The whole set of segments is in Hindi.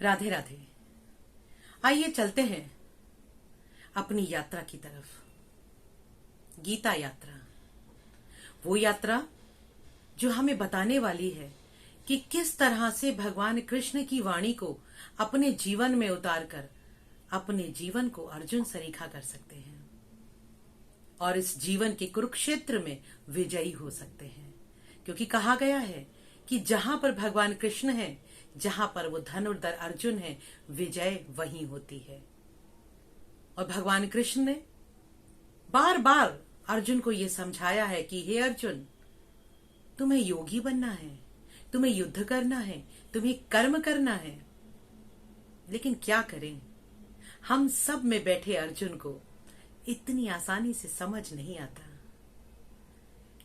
राधे राधे। आइए चलते हैं अपनी यात्रा की तरफ। गीता यात्रा, वो यात्रा जो हमें बताने वाली है कि किस तरह से भगवान कृष्ण की वाणी को अपने जीवन में उतारकर अपने जीवन को अर्जुन सरीखा कर सकते हैं और इस जीवन के कुरुक्षेत्र में विजयी हो सकते हैं। क्योंकि कहा गया है कि जहां पर भगवान कृष्ण है, जहां पर वो धनुर्धर अर्जुन है, विजय वहीं होती है। और भगवान कृष्ण ने बार बार अर्जुन को यह समझाया है कि हे अर्जुन, तुम्हें योगी बनना है, तुम्हें युद्ध करना है, तुम्हें कर्म करना है। लेकिन क्या करें, हम सब में बैठे अर्जुन को इतनी आसानी से समझ नहीं आता।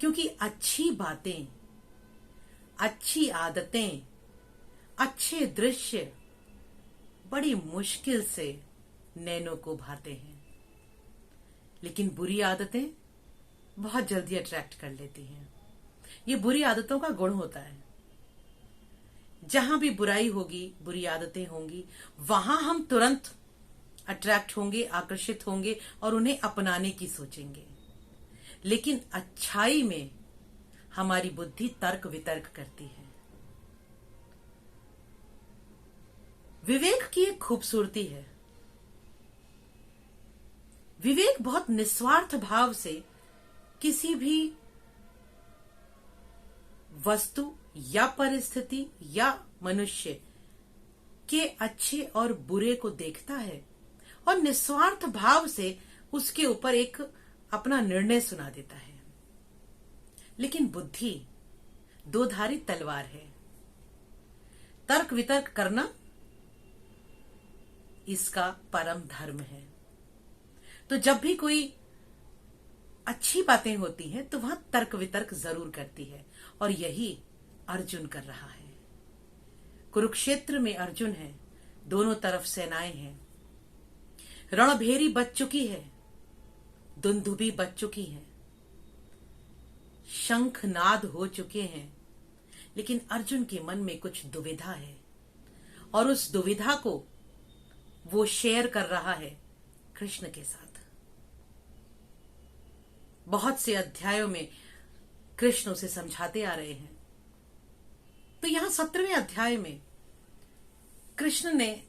क्योंकि अच्छी बातें, अच्छी आदतें, अच्छे दृश्य बड़ी मुश्किल से नैनों को भाते हैं, लेकिन बुरी आदतें बहुत जल्दी अट्रैक्ट कर लेती हैं। ये बुरी आदतों का गुण होता है। जहां भी बुराई होगी, बुरी आदतें होंगी, वहां हम तुरंत अट्रैक्ट होंगे, आकर्षित होंगे और उन्हें अपनाने की सोचेंगे। लेकिन अच्छाई में हमारी बुद्धि तर्क वितर्क करती है। विवेक की एक खूबसूरती है। विवेक बहुत निस्वार्थ भाव से किसी भी वस्तु या परिस्थिति या मनुष्य के अच्छे और बुरे को देखता है और निस्वार्थ भाव से उसके ऊपर एक अपना निर्णय सुना देता है। लेकिन बुद्धि दो-धारी तलवार है। तर्क वितर्क करना इसका परम धर्म है। तो जब भी कोई अच्छी बातें होती हैं तो वह तर्क वितर्क जरूर करती है, और यही अर्जुन कर रहा है। कुरुक्षेत्र में अर्जुन है, दोनों तरफ सेनाएं हैं। रणभेरी बच चुकी है, दुंदुभी बच चुकी है, शंखनाद हो चुके हैं। लेकिन अर्जुन के मन में कुछ दुविधा है और उस दुविधा को वो शेयर कर रहा है कृष्ण के साथ। बहुत से अध्यायों में कृष्ण उसे समझाते आ रहे हैं। तो यहां 17वें अध्याय में कृष्ण ने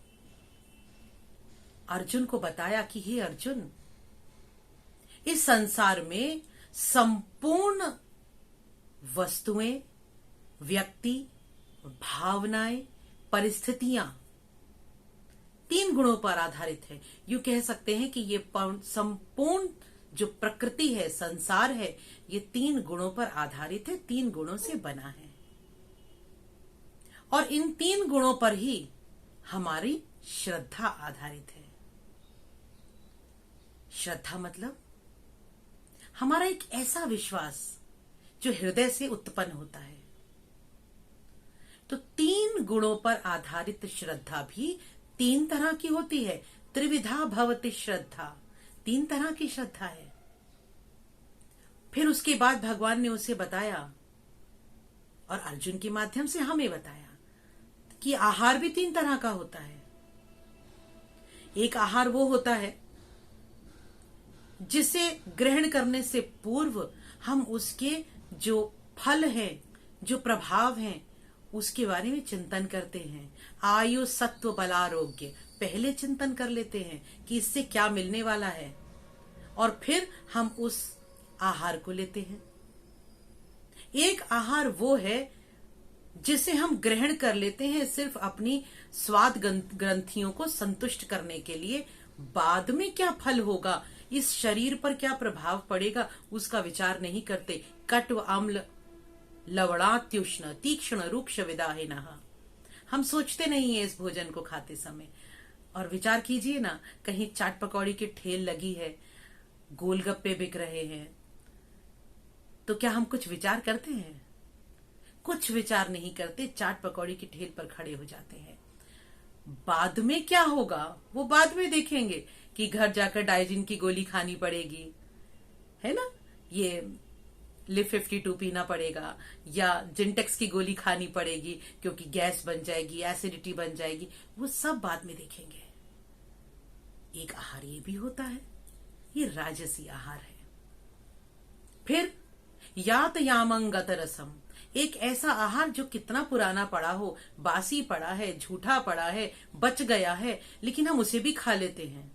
अर्जुन को बताया कि हे अर्जुन, इस संसार में संपूर्ण वस्तुएं, व्यक्ति, भावनाएं, परिस्थितियां 3 गुणों पर आधारित है। यूं कह सकते हैं कि ये संपूर्ण जो प्रकृति है, संसार है, ये 3 गुणों पर आधारित है, 3 गुणों से बना है। और इन 3 गुणों पर ही हमारी श्रद्धा आधारित है। श्रद्धा मतलब हमारा एक ऐसा विश्वास जो हृदय से उत्पन्न होता है। तो 3 गुणों पर आधारित श्रद्धा भी 3 तरह की होती है। त्रिविधा भवति श्रद्धा, 3 तरह की श्रद्धा है। फिर उसके बाद भगवान ने उसे बताया और अर्जुन के माध्यम से हमें बताया कि आहार भी 3 तरह का होता है। एक आहार वो होता है जिसे ग्रहण करने से पूर्व हम उसके जो फल हैं, जो प्रभाव हैं, उसके बारे में चिंतन करते हैं। आयु, सत्व, बल, आरोग्य पहले चिंतन कर लेते हैं कि इससे क्या मिलने वाला है, और फिर हम उस आहार को लेते हैं। एक आहार वो है जिसे हम ग्रहण कर लेते हैं सिर्फ अपनी स्वाद ग्रंथियों को संतुष्ट करने के लिए। बाद में क्या फल होगा, इस शरीर पर क्या प्रभाव पड़ेगा, उसका विचार नहीं करते। कट्व, अम्ल, लवणात्युष्ण, तीक्ष्ण, रुक्ष, विदाहिनः। हम सोचते नहीं है इस भोजन को खाते समय। और विचार कीजिए ना, कहीं चाट पकौड़ी की ठेल लगी है, गोलगप्पे बिक रहे हैं, तो क्या हम कुछ विचार करते हैं? कुछ विचार नहीं करते, चाट पकौड़ी की ठेल पर खड़े हो जाते हैं। बाद में क्या होगा वो बाद में देखेंगे कि घर जाकर डाइजिन की गोली खानी पड़ेगी, है ना। ये लिव 52 पीना पड़ेगा या जिंटेक्स की गोली खानी पड़ेगी क्योंकि गैस बन जाएगी, एसिडिटी बन जाएगी, वो सब बाद में देखेंगे। एक आहार ये भी होता है, ये राजसी आहार है। फिर यात यामंगत रसम, एक ऐसा आहार जो कितना पुराना पड़ा हो, बासी पड़ा है, झूठा पड़ा है, बच गया है, लेकिन हम उसे भी खा लेते हैं।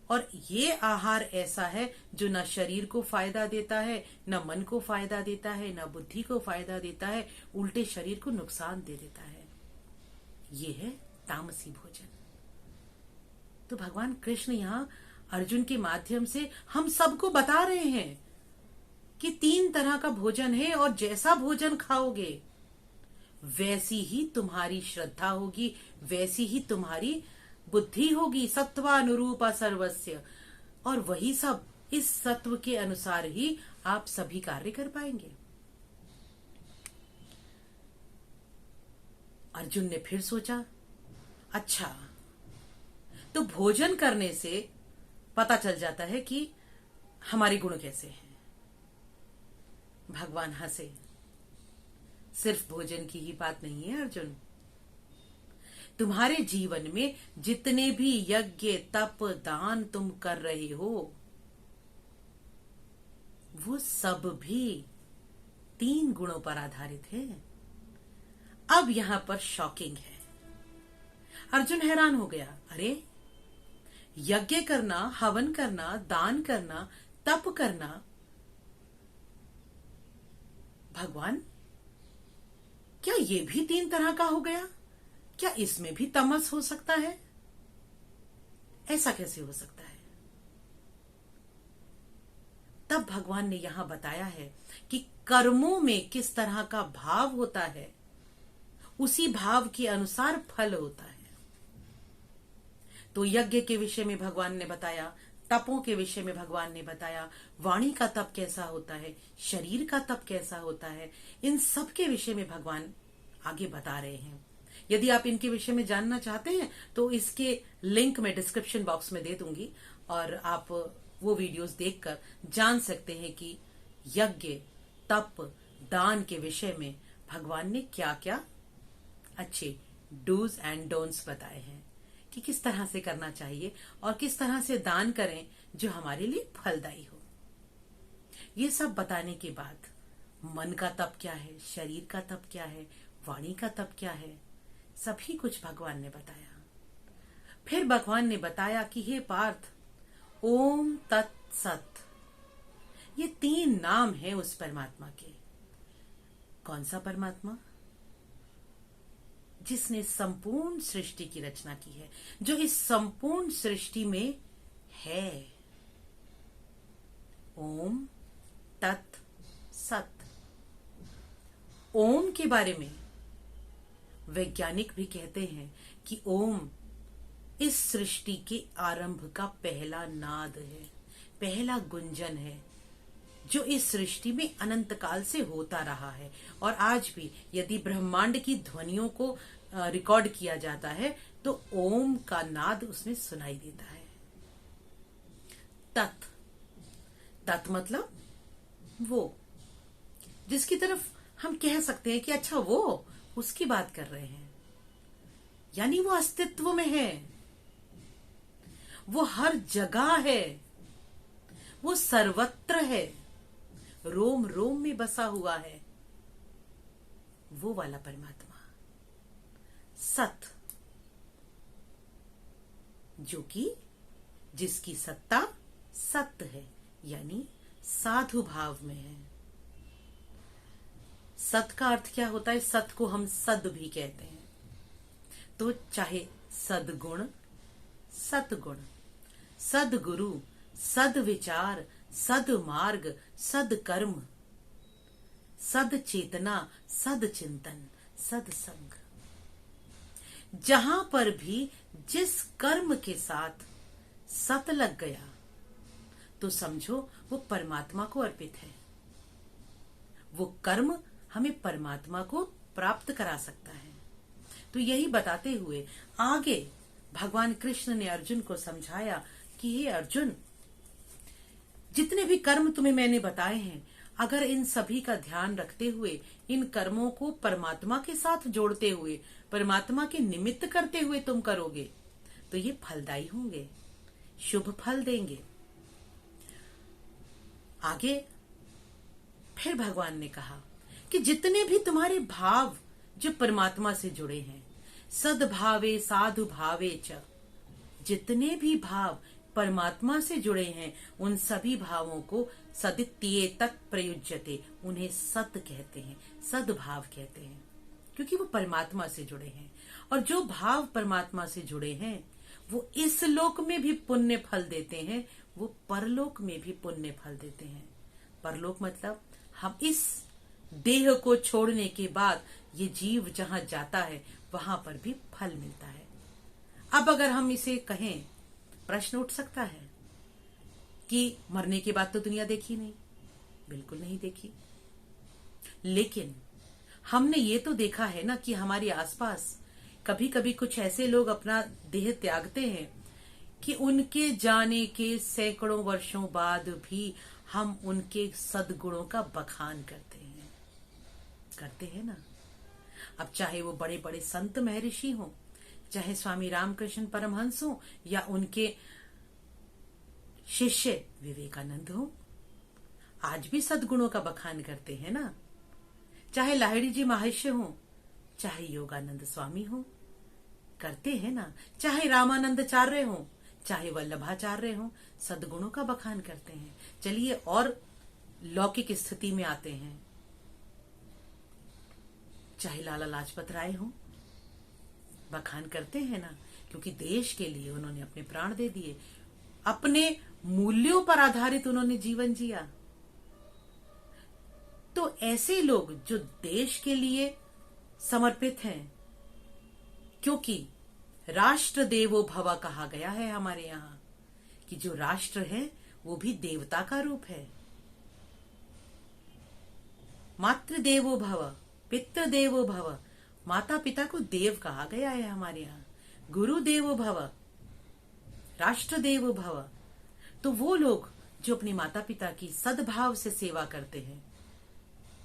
और ये आहार ऐसा है जो न शरीर को फायदा देता है, न मन को फायदा देता है, न बुद्धि को फायदा देता है, उल्टे शरीर को नुकसान दे देता है। ये है तामसी भोजन। तो भगवान कृष्ण यहाँ अर्जुन के माध्यम से हम सबको बता रहे हैं कि 3 तरह का भोजन है और जैसा भोजन खाओगे वैसी ही तुम्हारी श्रद्धा होगी, वैसी ही तुम्हारी बुद्धि होगी, सत्वानुरूप सर्वस्य, और वही सब इस सत्व के अनुसार ही आप सभी कार्य कर पाएंगे। अर्जुन ने फिर सोचा, अच्छा तो भोजन करने से पता चल जाता है कि हमारे गुण कैसे हैं। भगवान हंसे, सिर्फ भोजन की ही बात नहीं है अर्जुन, तुम्हारे जीवन में जितने भी यज्ञ तप दान तुम कर रहे हो वो सब भी 3 गुणों पर आधारित है। अब यहां पर शॉकिंग है। अर्जुन हैरान हो गया, अरे यज्ञ करना, हवन करना, दान करना, तप करना, भगवान क्या ये भी 3 तरह का हो गया? क्या इसमें भी तमस हो सकता है? ऐसा कैसे हो सकता है? तब भगवान ने यहां बताया है कि कर्मों में किस तरह का भाव होता है, उसी भाव के अनुसार फल होता है। तो यज्ञ के विषय में भगवान ने बताया, तपों के विषय में भगवान ने बताया, वाणी का तप कैसा होता है, शरीर का तप कैसा होता है, इन सब के विषय में भगवान आगे बता रहे हैं। यदि आप इनके विषय में जानना चाहते हैं तो इसके लिंक मैं डिस्क्रिप्शन बॉक्स में दे दूंगी और आप वो वीडियोस देखकर जान सकते हैं कि यज्ञ तप दान के विषय में भगवान ने क्या क्या अच्छे डूज एंड डोंट्स बताए हैं कि किस तरह से करना चाहिए और किस तरह से दान करें जो हमारे लिए फलदायी हो। ये सब बताने के बाद मन का तप क्या है, शरीर का तप क्या है, वाणी का तप क्या है, सभी कुछ भगवान ने बताया। फिर भगवान ने बताया कि हे पार्थ, ओम तत्सत, ये 3 नाम है उस परमात्मा के। कौन सा परमात्मा? जिसने संपूर्ण सृष्टि की रचना की है, जो इस संपूर्ण सृष्टि में है। ओम तत् सत। ओम के बारे में वैज्ञानिक भी कहते हैं कि ओम इस सृष्टि के आरंभ का पहला नाद है, पहला गुंजन है, जो इस सृष्टि में अनंत काल से होता रहा है। और आज भी यदि ब्रह्मांड की ध्वनियों को रिकॉर्ड किया जाता है तो ओम का नाद उसमें सुनाई देता है। तत्, तत् मतलब वो, जिसकी तरफ हम कह सकते हैं कि अच्छा वो, उसकी बात कर रहे हैं, यानी वो अस्तित्व में है, वो हर जगह है, वो सर्वत्र है, रोम रोम में बसा हुआ है, वो वाला परमात्मा। सत, जो कि जिसकी सत्ता सत्य है, यानी साधु भाव में है। सत का अर्थ क्या होता है? सत को हम सद भी कहते हैं। तो चाहे सदगुण, सतगुण, सदगुरु, सदविचार, सदमार्ग, सदकर्म, सदचेतना, सदचिंतन, सदसंग, जहां पर भी जिस कर्म के साथ सत लग गया तो समझो वो परमात्मा को अर्पित है। वो कर्म हमें परमात्मा को प्राप्त करा सकता है। तो यही बताते हुए आगे भगवान कृष्ण ने अर्जुन को समझाया कि हे अर्जुन, जितने भी कर्म तुम्हें मैंने बताए हैं, अगर इन सभी का ध्यान रखते हुए, इन कर्मों को परमात्मा के साथ जोड़ते हुए, परमात्मा के निमित्त करते हुए तुम करोगे तो ये फलदायी होंगे, शुभ फल देंगे। आगे फिर भगवान ने कहा कि जितने भी तुम्हारे भाव जो परमात्मा से जुड़े हैं, सद्भावे साधु भावे च, जितने भी भाव परमात्मा से जुड़े हैं उन सभी भावों को सदित्ये तत् प्रयुज्यते, उन्हें सत कहते हैं, सद्भाव कहते हैं, क्योंकि वो परमात्मा से जुड़े हैं। और जो भाव परमात्मा से जुड़े हैं वो इस लोक में भी पुण्य फल देते हैं, वो परलोक में भी पुण्य फल देते हैं। परलोक मतलब हम इस देह को छोड़ने के बाद ये जीव जहां जाता है वहां पर भी फल मिलता है। अब अगर हम इसे कहें, प्रश्न उठ सकता है कि मरने के बाद तो दुनिया देखी नहीं, बिल्कुल नहीं देखी, लेकिन हमने ये तो देखा है ना कि हमारे आसपास कभी कभी कुछ ऐसे लोग अपना देह त्यागते हैं कि उनके जाने के सैकड़ों वर्षों बाद भी हम उनके सद्गुणों का बखान करते हैं ना। अब चाहे वो बड़े बड़े संत महर्षि हों, चाहे स्वामी रामकृष्ण परमहंस हों, या उनके शिष्य विवेकानंद हों, आज भी सद्गुणों का बखान करते हैं ना। चाहे लाहिड़ी जी महर्षि हों, चाहे योगानंद स्वामी हों, करते हैं ना। चाहे रामानंदाचार्य हों, चाहे वल्लभाचार्य हों, सद्गुणों का बखान करते हैं। चलिए और लौकिक स्थिति में आते हैं, चाहे लाला लाजपत राय हों, बखान करते हैं ना, क्योंकि देश के लिए उन्होंने अपने प्राण दे दिए, अपने मूल्यों पर आधारित उन्होंने जीवन जिया। तो ऐसे लोग जो देश के लिए समर्पित हैं, क्योंकि राष्ट्र देवो भव कहा गया है हमारे यहां कि जो राष्ट्र है वो भी देवता का रूप है। मातृदेवो भव, पितृदेवो भव, माता पिता को देव कहा गया है हमारे यहाँ। गुरु देवो भव, राष्ट्र देवो भव। तो वो लोग जो अपने माता पिता की सद्भाव से सेवा करते हैं,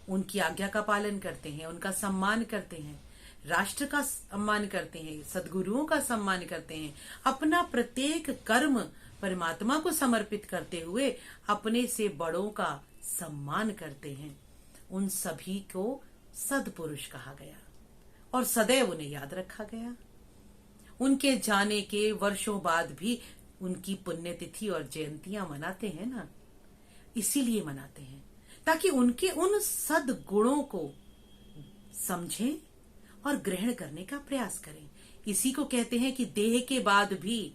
उनकी आज्ञा का पालन करते हैं, उनका सम्मान करते हैं, राष्ट्र का सम्मान करते हैं, सद्गुरुओं का सम्मान करते हैं, अपना प्रत्येक कर्म परमात्मा को समर्पित करते हुए अपने से बड़ों का सम्मान करते हैं, उन सभी को सद्पुरुष कहा गया और सदैव उन्हें याद रखा गया। उनके जाने के वर्षों बाद भी उनकी पुण्यतिथि और जयंतियां मनाते हैं ना, इसीलिए मनाते हैं ताकि उनके उन सद्गुणों को समझें और ग्रहण करने का प्रयास करें। इसी को कहते हैं कि देह के बाद भी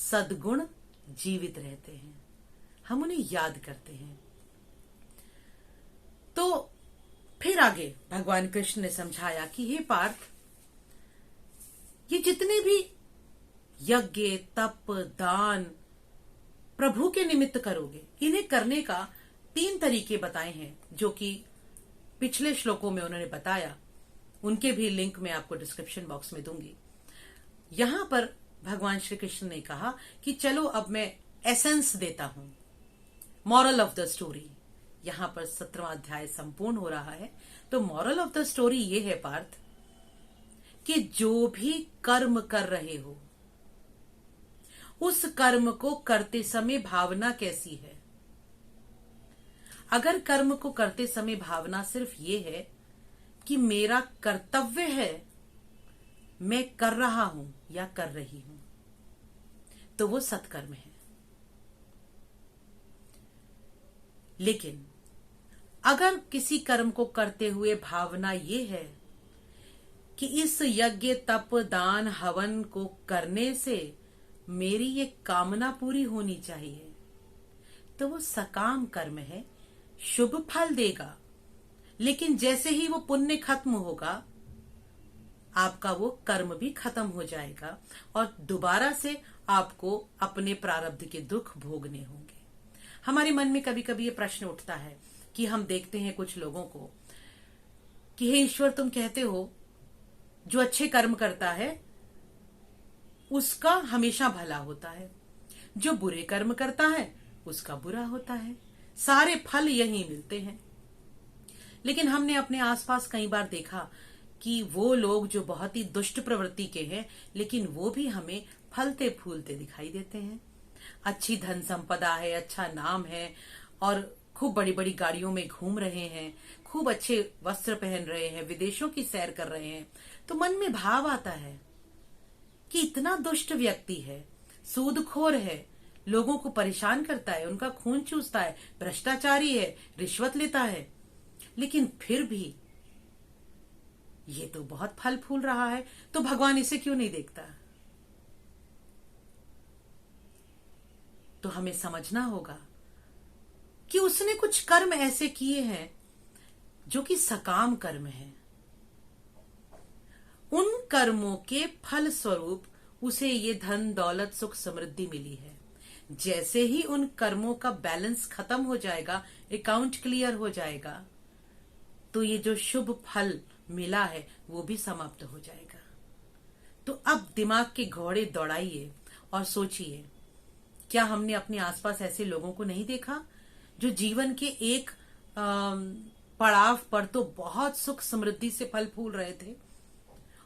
सद्गुण जीवित रहते हैं, हम उन्हें याद करते हैं। तो फिर आगे भगवान कृष्ण ने समझाया कि हे पार्थ, ये जितने भी यज्ञ, तप, दान प्रभु के निमित्त करोगे, इन्हें करने का 3 तरीके बताए हैं, जो कि पिछले श्लोकों में उन्होंने बताया। उनके भी लिंक मैं आपको डिस्क्रिप्शन बॉक्स में दूंगी। यहां पर भगवान श्री कृष्ण ने कहा कि चलो अब मैं एसेंस देता हूं, मॉरल ऑफ द स्टोरी। यहां पर 17वां अध्याय संपूर्ण हो रहा है। तो मॉरल ऑफ द स्टोरी ये है पार्थ कि जो भी कर्म कर रहे हो, उस कर्म को करते समय भावना कैसी है। अगर कर्म को करते समय भावना सिर्फ ये है कि मेरा कर्तव्य है, मैं कर रहा हूं या कर रही हूं, तो वो सत्कर्म है। लेकिन अगर किसी कर्म को करते हुए भावना ये है कि इस यज्ञ, तप, दान, हवन को करने से मेरी ये कामना पूरी होनी चाहिए, तो वो सकाम कर्म है, शुभ फल देगा। लेकिन जैसे ही वो पुण्य खत्म होगा, आपका वो कर्म भी खत्म हो जाएगा और दोबारा से आपको अपने प्रारब्ध के दुख भोगने होंगे। हमारे मन में कभी कभी ये प्रश्न उठता है कि हम देखते हैं कुछ लोगों को कि हे ईश्वर, तुम कहते हो जो अच्छे कर्म करता है उसका हमेशा भला होता है, जो बुरे कर्म करता है उसका बुरा होता है, सारे फल यही मिलते हैं। लेकिन हमने अपने आसपास कई बार देखा कि वो लोग जो बहुत ही दुष्ट प्रवृत्ति के हैं, लेकिन वो भी हमें फलते फूलते दिखाई देते हैं। अच्छी धन संपदा है, अच्छा नाम है, और खूब बड़ी बड़ी गाड़ियों में घूम रहे हैं, खूब अच्छे वस्त्र पहन रहे हैं, विदेशों की सैर कर रहे हैं। तो मन में भाव आता है कि इतना दुष्ट व्यक्ति है, सूदखोर है, लोगों को परेशान करता है, उनका खून चूसता है, भ्रष्टाचारी है, रिश्वत लेता है, लेकिन फिर भी ये तो बहुत फल फूल रहा है, तो भगवान इसे क्यों नहीं देखता? तो हमें समझना होगा कि उसने कुछ कर्म ऐसे किए हैं जो कि सकाम कर्म है। उन कर्मों के फल स्वरूप उसे ये धन दौलत सुख समृद्धि मिली है। जैसे ही उन कर्मों का बैलेंस खत्म हो जाएगा, अकाउंट क्लियर हो जाएगा, तो ये जो शुभ फल मिला है वो भी समाप्त हो जाएगा। तो अब दिमाग के घोड़े दौड़ाइए और सोचिए, क्या हमने अपने आसपास ऐसे लोगों को नहीं देखा जो जीवन के एक पड़ाव पर तो बहुत सुख समृद्धि से फल फूल रहे थे,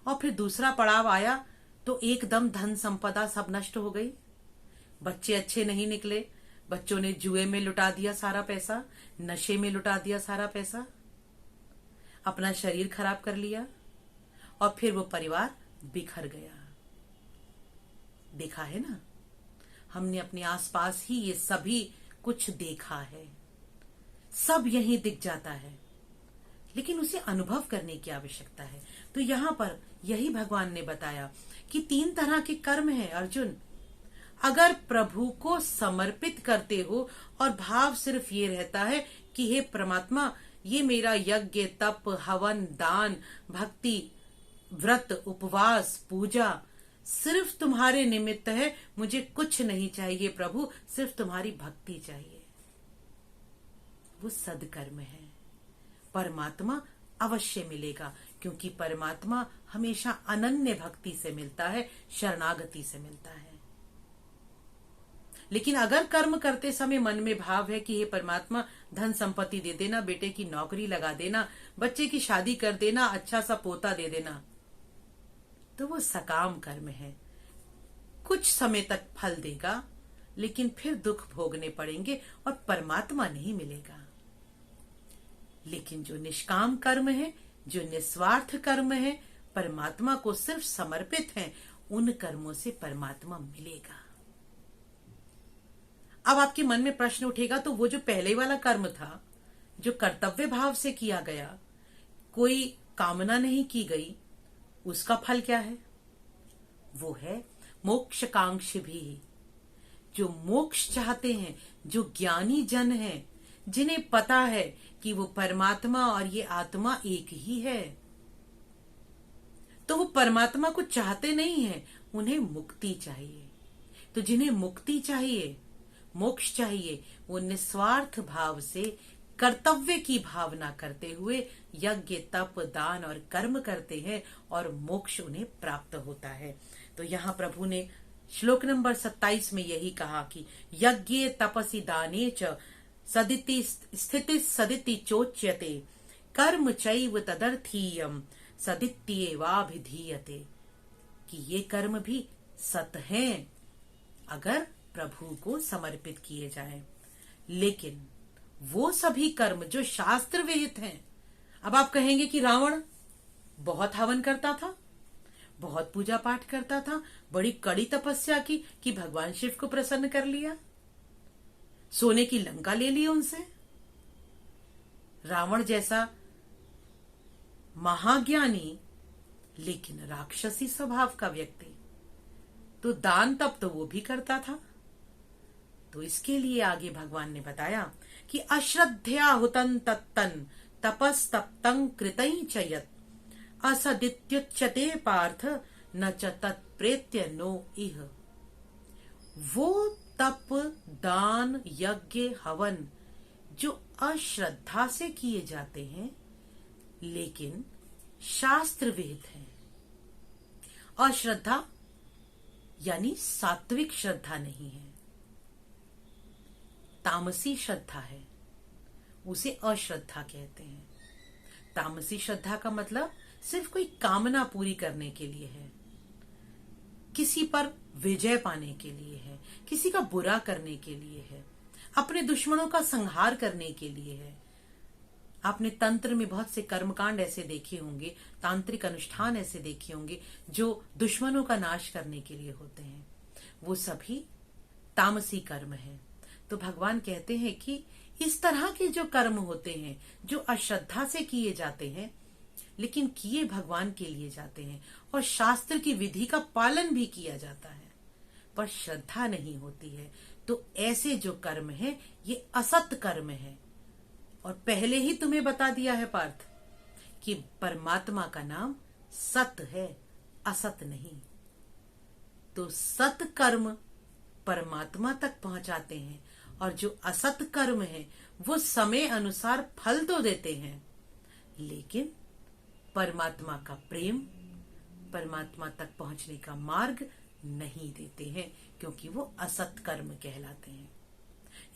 और फिर दूसरा पड़ाव आया तो एकदम धन संपदा सब नष्ट हो गई। बच्चे अच्छे नहीं निकले, बच्चों ने जुए में लुटा दिया सारा पैसा, नशे में लुटा दिया सारा पैसा, अपना शरीर खराब कर लिया, और फिर वो परिवार बिखर गया। देखा है ना, हमने अपने आसपास ही ये सभी कुछ देखा है, सब यहीं दिख जाता है, लेकिन उसे अनुभव करने की आवश्यकता है। तो यहां पर यही भगवान ने बताया कि 3 तरह के कर्म है अर्जुन। अगर प्रभु को समर्पित करते हो और भाव सिर्फ ये रहता है कि हे परमात्मा, ये मेरा यज्ञ तप हवन दान भक्ति व्रत उपवास पूजा सिर्फ तुम्हारे निमित्त है, मुझे कुछ नहीं चाहिए प्रभु, सिर्फ तुम्हारी भक्ति चाहिए, वो सदकर्म है। परमात्मा अवश्य मिलेगा, क्योंकि परमात्मा हमेशा अनन्य भक्ति से मिलता है, शरणागति से मिलता है। लेकिन अगर कर्म करते समय मन में भाव है कि हे परमात्मा धन संपत्ति दे देना, बेटे की नौकरी लगा देना, बच्चे की शादी कर देना, अच्छा सा पोता दे देना, तो वो सकाम कर्म है। कुछ समय तक फल देगा, लेकिन फिर दुख भोगने पड़ेंगे और परमात्मा नहीं मिलेगा। लेकिन जो निष्काम कर्म है, जो निस्वार्थ कर्म है, परमात्मा को सिर्फ समर्पित है, उन कर्मों से परमात्मा मिलेगा। अब आपके मन में प्रश्न उठेगा, तो वो जो पहले वाला कर्म था, जो कर्तव्य भाव से किया गया, कोई कामना नहीं की गई, उसका फल क्या है? वो है मोक्षकांक्षी भी, जो मोक्ष चाहते हैं, जो ज्ञानी जन हैं, जिन्हें पता है कि वो परमात्मा और ये आत्मा एक ही है। तो वो परमात्मा को चाहते नहीं है, उन्हें मुक्ति चाहिए। तो जिन्हें मुक्ति चाहिए, मोक्ष चाहिए, वो निस्वार्थ भाव से कर्तव्य की भावना करते हुए यज्ञ तप दान और कर्म करते हैं, और मोक्ष उन्हें प्राप्त होता है। तो यहाँ प्रभु ने श्लोक नंबर 27 में यही कहा कि यज्ञे तपसि दाने च सदिति स्थिति सदिति चोच्यते कर्म चैव तदर्थीयम सदित्येवाभिधीयते, कि ये कर्म भी सत हैं अगर प्रभु को समर्पित किए जाएं। लेकिन वो सभी कर्म जो शास्त्र विहित हैं, अब आप कहेंगे कि रावण बहुत हवन करता था, बहुत पूजा पाठ करता था, बड़ी कड़ी तपस्या की कि भगवान शिव को प्रसन्न कर लिया, सोने की लंका ले ली उनसे। रावण जैसा महाज्ञानी लेकिन राक्षसी स्वभाव का व्यक्ति, तो दान तप तो वो भी करता था। तो इसके लिए आगे भगवान ने बताया कि अश्रद्धया हुतन तत्तन तपस्तप्तं कृतं च यत् असदित्युच्यते पार्थ न च तत्प्रेत्य नो इह। वो तप दान यज्ञ हवन जो अश्रद्धा से किए जाते हैं, लेकिन शास्त्र विहित है। अश्रद्धा यानी सात्विक श्रद्धा नहीं है, तामसी श्रद्धा है, उसे अश्रद्धा कहते हैं। तामसी श्रद्धा का मतलब सिर्फ कोई कामना पूरी करने के लिए है, किसी पर विजय पाने के लिए है, किसी का बुरा करने के लिए है, अपने दुश्मनों का संहार करने के लिए है। आपने तंत्र में बहुत से कर्मकांड ऐसे देखे होंगे, तांत्रिक अनुष्ठान ऐसे देखे होंगे जो दुश्मनों का नाश करने के लिए होते हैं। वो सभी तामसी कर्म है। तो भगवान कहते हैं कि इस तरह के जो कर्म होते हैं, जो अश्रद्धा से किए जाते हैं, लेकिन किए भगवान के लिए जाते हैं और शास्त्र की विधि का पालन भी किया जाता है, पर श्रद्धा नहीं होती है, तो ऐसे जो कर्म है ये असत कर्म है। और पहले ही तुम्हें बता दिया है पार्थ कि परमात्मा का नाम सत है, असत नहीं। तो सत कर्म परमात्मा तक पहुंचाते हैं और जो असत कर्म है वो समय अनुसार फल तो देते हैं, लेकिन परमात्मा का प्रेम, परमात्मा तक पहुंचने का मार्ग नहीं देते हैं, क्योंकि वो असत कर्म कहलाते हैं।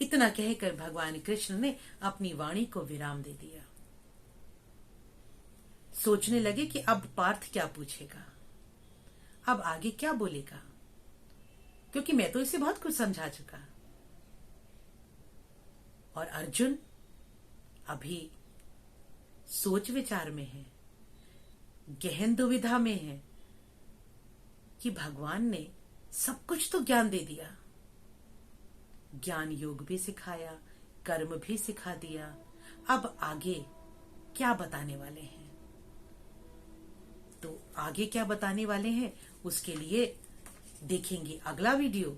इतना कहकर भगवान कृष्ण ने अपनी वाणी को विराम दे दिया। सोचने लगे कि अब पार्थ क्या पूछेगा, अब आगे क्या बोलेगा, क्योंकि मैं तो इसे बहुत कुछ समझा चुका। और अर्जुन अभी सोच विचार में है, गहन दुविधा में है कि भगवान ने सब कुछ तो ज्ञान दे दिया, ज्ञान योग भी सिखाया, कर्म भी सिखा दिया, अब आगे क्या बताने वाले हैं। तो आगे क्या बताने वाले हैं उसके लिए देखेंगे अगला वीडियो।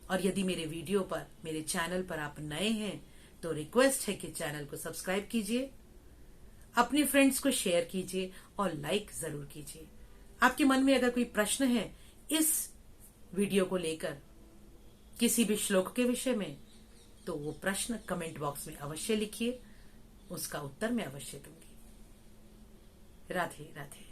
और यदि मेरे वीडियो पर, मेरे चैनल पर आप नए हैं तो रिक्वेस्ट है कि चैनल को सब्सक्राइब कीजिए, अपने फ्रेंड्स को शेयर कीजिए और लाइक जरूर कीजिए। आपके मन में अगर कोई प्रश्न है इस वीडियो को लेकर, किसी भी श्लोक के विषय में, तो वो प्रश्न कमेंट बॉक्स में अवश्य लिखिए, उसका उत्तर मैं अवश्य दूंगी। राधे राधे।